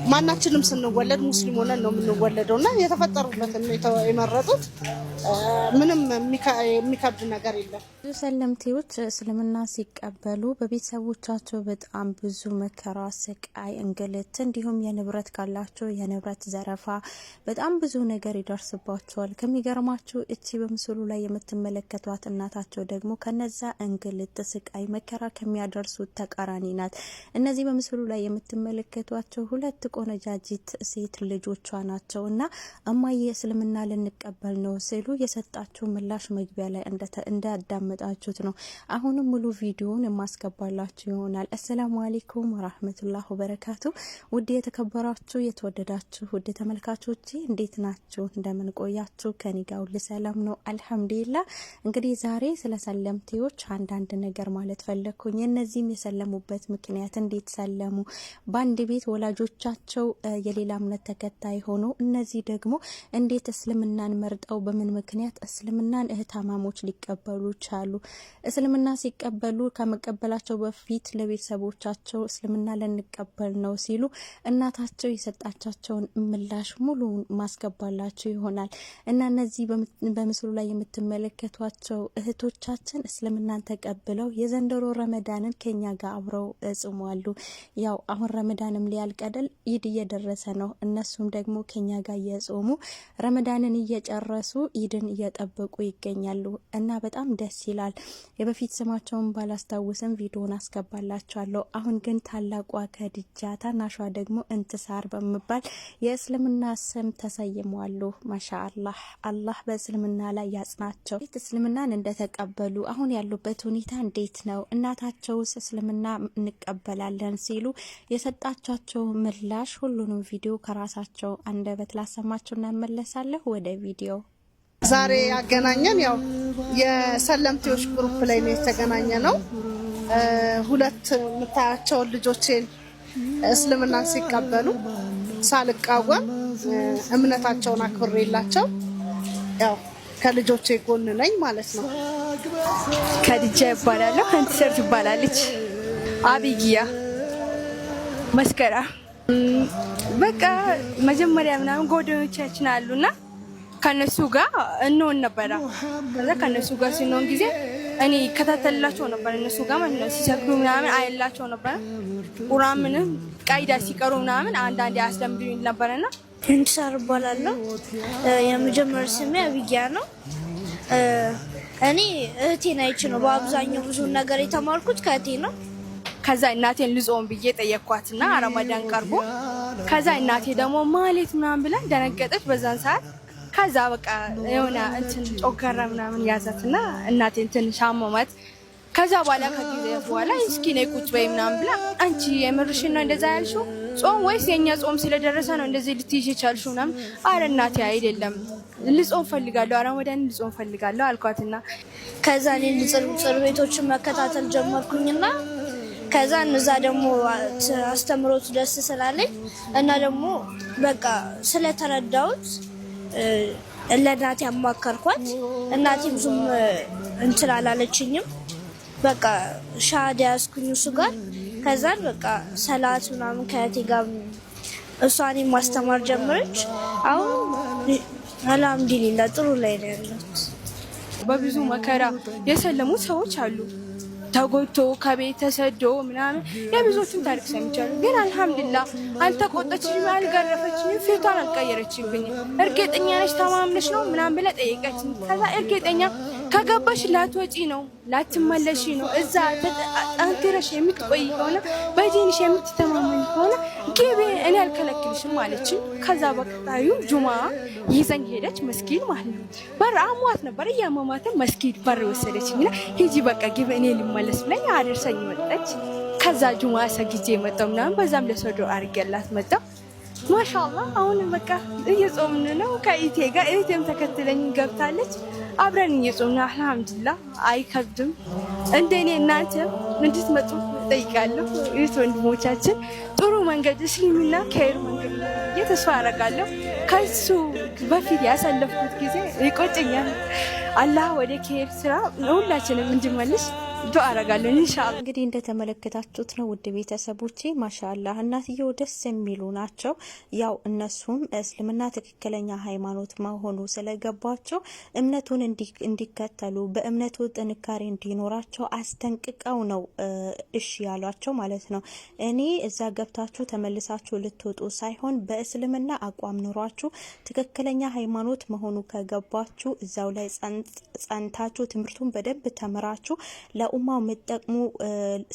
ማናችንም ስንወለድ ሙስሊም ሆነን ነው የምንወለደውና የተፈጠሩበትን ነው የመረጡት። ምንም የሚከብድ ነገር የለም። ሰለምቴዎች እስልምና ሲቀበሉ በቤተሰቦቻቸው በጣም ብዙ መከራ፣ ስቃይ፣ እንግልት እንዲሁም የንብረት ካላቸው የንብረት ዘረፋ በጣም ብዙ ነገር ይደርስባቸዋል። ከሚገርማችሁ እቺ በምስሉ ላይ የምትመለከቷት እናታቸው ደግሞ ከነዛ እንግልት፣ ስቃይ፣ መከራ ከሚያደርሱት ተቃራኒ ናት። እነዚህ በምስሉ ላይ የምትመለከቷቸው ሁለት ቆነጃጅት ሴት ልጆቿ ናቸው እና እማዬ እስልምና ልንቀበል ነው ሲሉ የሰጣቸው ምላሽ መግቢያ ላይ እንዳዳመጣችሁት ነው። አሁንም ሙሉ ቪዲዮውን የማስገባላችሁ ይሆናል። አሰላሙ አለይኩም ወራህመቱላሂ ወበረካቱ። ውድ የተከበራችሁ የተወደዳችሁ ውድ ተመልካቾቼ እንዴት ናችሁ? እንደምን ቆያችሁ? ከኔ ጋር ሁሉ ሰላም ነው አልሐምዱሊላህ። እንግዲህ ዛሬ ስለ ሰለምቴዎች አንዳንድ ነገር ማለት ፈለኩኝ። እነዚህም የሰለሙበት ምክንያት እንዴት ሰለሙ፣ በአንድ ቤት ወላጆቻቸው የሌላ እምነት ተከታይ ሆኖ እነዚህ ደግሞ እንዴት እስልምናን መርጠው በምን ምክንያት እስልምናን እህታማሞች ሊቀበሉ ቻሉ? እስልምና ሲቀበሉ ከመቀበላቸው በፊት ለቤተሰቦቻቸው እስልምና ልንቀበል ነው ሲሉ እናታቸው የሰጣቻቸውን ምላሽ ሙሉ ማስገባላችሁ ይሆናል እና እነዚህ በምስሉ ላይ የምትመለከቷቸው እህቶቻችን እስልምናን ተቀብለው የዘንድሮ ረመዳንን ከኛ ጋር አብረው ጾመዋሉ። ያው አሁን ረመዳንም ሊያልቀደል ኢድ እየደረሰ ነው። እነሱም ደግሞ ከኛ ጋር እየጾሙ ረመዳንን እየጨረሱ ኢድን እየጠበቁ ይገኛሉ እና በጣም ደስ ይላል። የበፊት ስማቸውን ባላስታውስም ቪዲዮን አስገባላችኋለሁ። አሁን ግን ታላቋ ከድጃ ታናሿ ደግሞ እንትሳር በመባል የእስልምና ስም ተሰይመዋሉ። ማሻአላህ አላህ በእስልምና ላይ ያጽናቸው። እስልምናን እንደተቀበሉ አሁን ያሉበት ሁኔታ እንዴት ነው? እናታቸውስ እስልምና እንቀበላለን ሲሉ የሰጣቻቸው ምላሽ ሁሉንም ቪዲዮ ከራሳቸው አንደበት ላሰማችሁ እናመለሳለሁ። ወደ ቪዲዮ ዛሬ ያገናኘን ያው የሰለምቴዎች ግሩፕ ላይ ነው የተገናኘ ነው። ሁለት የምታያቸው ልጆቼን እስልምናን ሲቀበሉ ሳልቃወም እምነታቸውን አክብሬላቸው ያው ከልጆቼ ጎን ነኝ ማለት ነው። ከድጃ ይባላለሁ። ከንትሰር ትባላለች። አብይያ መስከራ በቃ መጀመሪያ ምናምን ጎደኞቻችን አሉና ከነሱ ጋር እንሆን ነበር። ከዛ ከነሱ ጋር ሲኖር ጊዜ እኔ ከታተልላቸው ነበር። እነሱ ጋር ማለት ነው ሲሰክሩ ምናምን አይላቸው ነበር። ቁርአን ምንም ቃይዳ ሲቀሩ ምናምን አንዳንዴ አስተምሩኝ ነበርና እንትሳር ይባላለሁ። የመጀመሪያ ስሜ አብይያ ነው። እኔ እህቴን አይቼ ነው በአብዛኛው ብዙ ነገር የተማርኩት ከእህቴ ነው። ከዛ እናቴን ልጾም ብዬ ጠየቅኳትና ረመዳን ቀርቦ ከዛ እናቴ ደግሞ ማለት ምናምን ብላ ደነገጠች በዛን ሰዓት። ከዛ በቃ የሆነ እንትን ጮገራ ምናምን ያዛትና እናቴን ትንሽ አመማት። ከዛ በኋላ ከጊዜ በኋላ እስኪ ነይ ቁጭ በይ ምናምን ብላ አንቺ የምርሽን ነው እንደዛ ያልሽው? ጾም ወይስ የኛ ጾም ስለደረሰ ነው እንደዚህ ልትይሽ የቻልሽው ምናምን? አረ እናቴ አይደለም ልጾም ፈልጋለሁ፣ ረመዳን ልጾም ፈልጋለሁ አልኳትና ከዛ እኔ ንጽር ቤቶችን መከታተል ጀመርኩኝና ከዛ እነዛ ደግሞ አስተምሮት ደስ ስላለኝ እና ደግሞ በቃ ስለተረዳሁት ለእናቴ አማከርኳት። እናቴ ብዙም እንትን አላለችኝም። በቃ ሻሃዳ ያዝኩኝ እሱ ጋር። ከዛን በቃ ሰላት ምናምን ከእህቴ ጋር እሷን ማስተማር ጀመረች። አሁን አልሐምዱሊላህ ጥሩ ላይ ነው ያለሁት። በብዙ መከራ የሰለሙ ሰዎች አሉ። ተጎድቶ ከቤት ተሰዶ ምናምን የብዙዎችን ታሪክ ሰምቻለሁ። ግን አልሐምዱሊላህ አልተቆጣችኝም፣ አልገረፈችኝም፣ ፊቷን አልቀየረችብኝም። እርግጠኛ ነሽ ተማምነሽ ነው ምናምን ብላ ጠየቀችኝ። ከዛ እርግጠኛ ከገባሽ ላትወጪ ነው ላትመለሺ ነው እዛ አንተረሽ የምትቆይ ከሆነ በዲንሽ የምትተማመኝ ከሆነ ግቢ እኔ አልከለክልሽም አለችኝ። ከዛ በቀጣዩ ጁማ ይዘኝ ሄደች መስጊድ ማለት ነው። በር አሟት ነበር እያመማት መስጊድ በር ወሰደችኝና ሂጂ በቃ ግቢ እኔ ልመለስ ብለኝ አደረሰኝ መጣች። ከዛ ጁማ ሰግጄ መጣሁ ምናምን በዛም ለሰዶ አርገላት መጣሁ። ማሻአላህ አሁን በቃ እየጾምን ነው ከኢቴ ጋር። ኢቴም ተከትለኝ ገብታለች። አብረን እየጾምን አልሐምዱሊላህ አይከብድም። እንደኔ እናንተ እንድትመጡ ጠይቃለሁ። እህት ወንድሞቻችን ጥሩ መንገድ እስልምና ከይር መንገድ ተስፋ አደርጋለሁ። ከሱ በፊት ያሳለፍኩት ጊዜ ይቆጨኛል። አላህ ወደ ከይር ስራ ሁላችንም እንድመልስ ዱአ አረጋለሁ ኢንሻአላህ። እንግዲህ እንደተመለከታችሁት ነው ውድ ቤተሰቦቼ ማሻአላህ እናትየው ደስ የሚሉ ናቸው። ያው እነሱም እስልምና ትክክለኛ ሃይማኖት መሆኑ ስለገባቸው እምነቱን እንዲከተሉ በእምነቱ ጥንካሬ እንዲኖራቸው አስጠንቅቀው ነው እሺ ያሏቸው ማለት ነው። እኔ እዛ ገብታችሁ ተመልሳችሁ ልትወጡ ሳይሆን በእስልምና አቋም ኑሯችሁ ትክክለኛ ሃይማኖት መሆኑ ከገባችሁ እዛው ላይ ጸንታችሁ ትምህርቱን በደንብ ተምራችሁ ለኡማው መጠቅሙ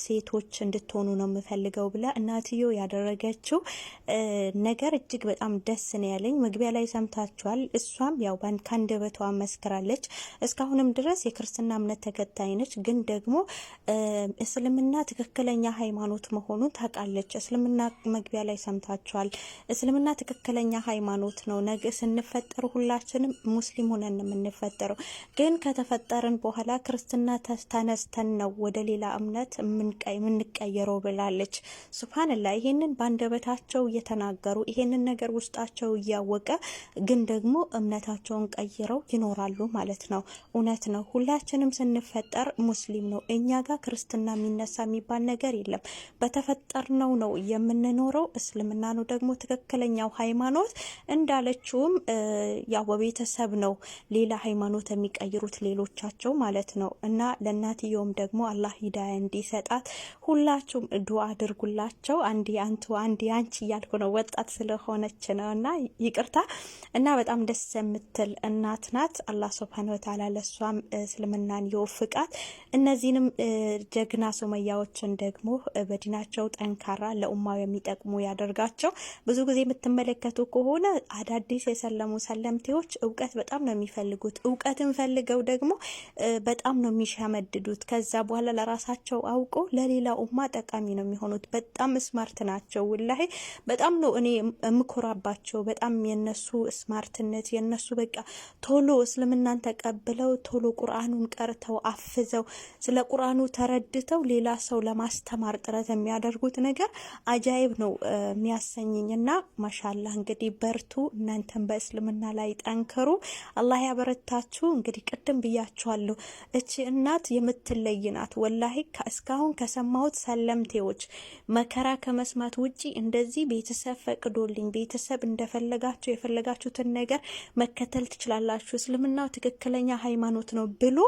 ሴቶች እንድትሆኑ ነው የምፈልገው ብላ እናትየው ያደረገችው ነገር እጅግ በጣም ደስ ነው ያለኝ። መግቢያ ላይ ሰምታችኋል። እሷም ያው ከአንደበቷ መስክራለች። እስካሁንም ድረስ የክርስትና እምነት ተከታይ ነች፣ ግን ደግሞ እስልምና ትክክለኛ ሃይማኖት መሆኑን ታውቃለች። እስልምና መግቢያ ላይ ሰምታችኋል። እስልምና ትክክለኛ ሃይማኖት ነው። ነገ ስንፈጠር ሁላችንም ሙስሊም ሆነን የምንፈጠረው፣ ግን ከተፈጠርን በኋላ ክርስትና ተነስተን ነው ወደ ሌላ እምነት የምንቀየረው ብላለች። ሱብሃንአላህ። ይሄንን ባንደበታቸው እየተናገሩ ይሄንን ነገር ውስጣቸው እያወቀ ግን ደግሞ እምነታቸውን ቀይረው ይኖራሉ ማለት ነው። እውነት ነው። ሁላችንም ስንፈጠር ሙስሊም ነው። እኛ ጋር ክርስትና የሚነሳ የሚባል ነገር የለም። በተፈጠርነው ነው የምንኖረው። እስልምና ነው ደግሞ ትክክለኛው ሃይማኖት። እንዳለችውም ያው በቤተሰብ ነው ሌላ ሃይማኖት የሚቀይሩት ሌሎቻቸው ማለት ነው። እና ለእናትየውም ደግሞ አላህ ሂዳያ እንዲሰጣት ሁላችሁም ዱአ አድርጉላቸው። አንዲ አንቱ አንዲ አንቺ እያልኩ ነው፣ ወጣት ስለሆነች ነው እና ይቅርታ። እና በጣም ደስ የምትል እናት ናት። አላህ ሱብሃነሁ ወተዓላ ለሷም እስልምናን ይወፍቃት። እነዚህንም ጀግና ሱመያዎችን ደግሞ በዲናቸው ጠንካራ ለኡማው የሚጠቅሙ ያደርጋቸው። ብዙ ጊዜ የምትመለከቱ ከሆነ አዳዲስ የሰለሙ ሰለምቴዎች እውቀት በጣም ነው የሚፈልጉት። እውቀትን ፈልገው ደግሞ በጣም ነው የሚሻመድዱት። ከዛ በኋላ ለራሳቸው አውቆ ለሌላ ኡማ ጠቃሚ ነው የሚሆኑት። በጣም ስማርት ናቸው። ወላሂ በጣም ነው እኔ የምኮራባቸው። በጣም የነሱ ስማርትነት የነሱ በቃ ቶሎ እስልምናን ተቀብለው ቶሎ ቁርአኑን ቀርተው አፍዘው ስለ ቁርአኑ ተረድተው ሌላ ሰው ለማስተማር ጥረት የሚያደርጉት ነገር አጃይብ ነው የሚያሰኝኝና ማሻአላህ። እንግዲህ በርቱ፣ እናንተም በእስልምና ላይ ጠንክሩ፣ አላህ ያበረታችሁ። እንግዲህ ቅድም ብያችኋለሁ እቺ እናት የምትለይ ናት። ወላሂ እስካሁን ከሰማሁት ሰለምቴዎች መከራ ከመስማት ውጪ እንደዚህ ቤተሰብ ፈቅዶልኝ ቤተሰብ እንደፈለጋችሁ የፈለጋችሁትን ነገር መከተል ትችላላችሁ፣ እስልምናው ትክክለኛ ሃይማኖት ነው ብሎ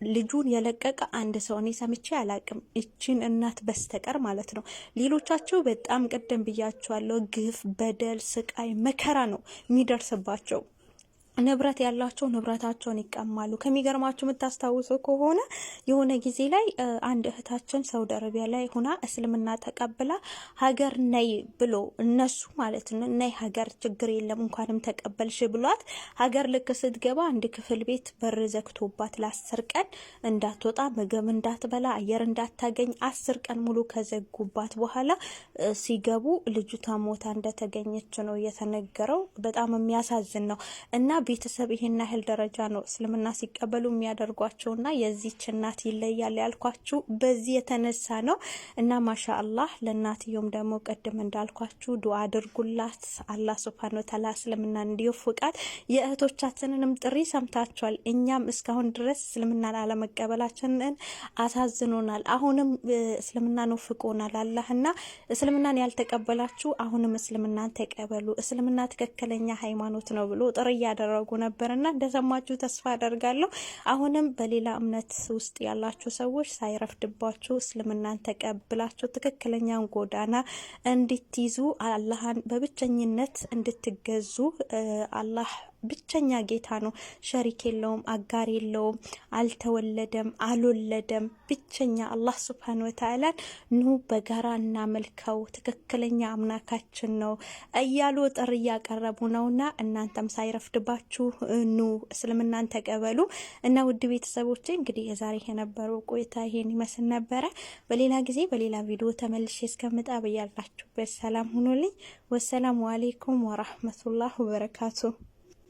ልጁን የለቀቀ አንድ ሰው እኔ ሰምቼ አላቅም፣ እቺን እናት በስተቀር ማለት ነው። ሌሎቻቸው በጣም ቀደም ብያቸዋለሁ፣ ግፍ፣ በደል፣ ስቃይ፣ መከራ ነው የሚደርስባቸው። ንብረት ያላቸው ንብረታቸውን ይቀማሉ። ከሚገርማችሁ የምታስታውሱ ከሆነ የሆነ ጊዜ ላይ አንድ እህታችን ሳውዲ አረቢያ ላይ ሆና እስልምና ተቀብላ ሀገር ነይ ብሎ እነሱ ማለት ነው ነይ ሀገር ችግር የለም እንኳንም ተቀበልሽ ብሏት ሀገር ልክ ስትገባ አንድ ክፍል ቤት በር ዘግቶባት ለ10 ቀን እንዳትወጣ ምግብ እንዳትበላ አየር እንዳታገኝ 10 ቀን ሙሉ ከዘጉባት በኋላ ሲገቡ ልጅቷ ሞታ እንደተገኘች ነው የተነገረው። በጣም የሚያሳዝን ነው። እና ቤተሰብ ይሄን ያህል ደረጃ ነው እስልምና ሲቀበሉ የሚያደርጓቸውና የዚህች እናት ይለያል ያልኳችሁ በዚህ የተነሳ ነው። እና ማሻአላህ ለእናትየውም ደግሞ ቀደም እንዳልኳችሁ ዱአ አድርጉላት። አላህ ሱብሃነሁ ወተዓላ እስልምናን እንዲወፍቃት። የእህቶቻችንንም ጥሪ ሰምታችኋል። እኛም እስካሁን ድረስ እስልምናን አለመቀበላችንን አሳዝኖናል። አሁንም እስልምናን ወፍቆናል አላህና እስልምናን ያልተቀበላችሁ አሁንም እስልምናን ተቀበሉ። እስልምና ትክክለኛ ሃይማኖት ነው ብሎ ጥሪ ያደረጉ ነበርና እንደሰማችሁ ተስፋ አደርጋለሁ። አሁንም በሌላ እምነት ውስጥ ያላችሁ ሰዎች ሳይረፍድባችሁ እስልምናን ተቀብላችሁ ትክክለኛውን ጎዳና እንድትይዙ አላህን በብቸኝነት እንድትገዙ አላህ ብቸኛ ጌታ ነው። ሸሪክ የለውም፣ አጋር የለውም፣ አልተወለደም፣ አልወለደም። ብቸኛ አላህ ሱብሃነሁ ወተዓላ ኑ በጋራ እናመልከው ትክክለኛ አምላካችን ነው እያሉ ጥሪ እያቀረቡ ነውና እናንተም ሳይረፍድባችሁ ኑ እስልምናን ተቀበሉ። እና ውድ ቤተሰቦቼ እንግዲህ የዛሬ የነበረው ቆይታ ይሄን ይመስል ነበረ። በሌላ ጊዜ በሌላ ቪዲዮ ተመልሼ እስከምጣ በያላችሁበት ሰላም ሁኑልኝ። ወሰላሙ አለይኩም ወራህመቱላሂ ወበረካቱ።